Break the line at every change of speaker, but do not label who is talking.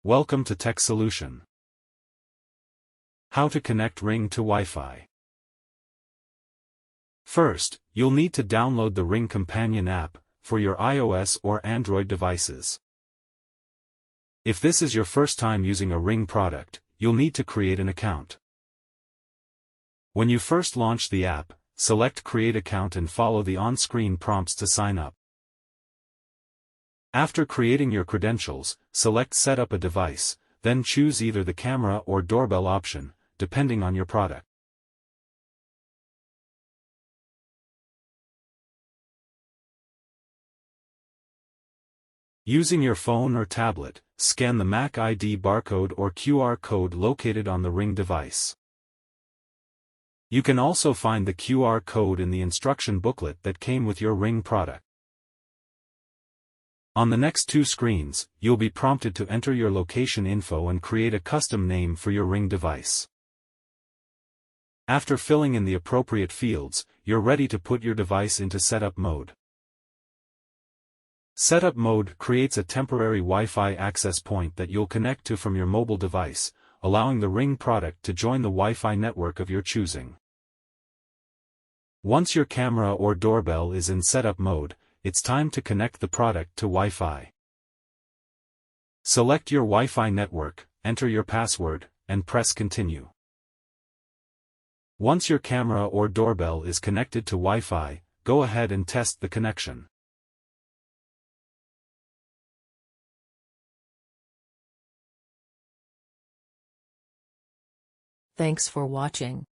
Welcome to Tech Solution. How to connect Ring to Wi-Fi. First, you'll need to download the Ring Companion app for your iOS or Android devices. If this is your first time using a Ring product, you'll need to create an account. When you first launch the app, select Create Account and follow the on-screen prompts to sign up. After creating your credentials, select Set up a device, then choose either the camera or doorbell option, depending on your product. Using your phone or tablet, scan the Mac ID barcode or QR code located on the Ring device. You can also find the QR code in the instruction booklet that came with your Ring product. On the next two screens, you'll be prompted to enter your location info and create a custom name for your Ring device. After filling in the appropriate fields, you're ready to put your device into setup mode. Setup mode creates a temporary Wi-Fi access point that you'll connect to from your mobile device, allowing the Ring product to join the Wi-Fi network of your choosing. Once your camera or doorbell is in setup mode, it's time to connect the product to Wi-Fi. Select your Wi-Fi network, enter your password, and press Continue. Once your camera or doorbell is connected to Wi-Fi, go ahead and test the connection.
Thanks for watching.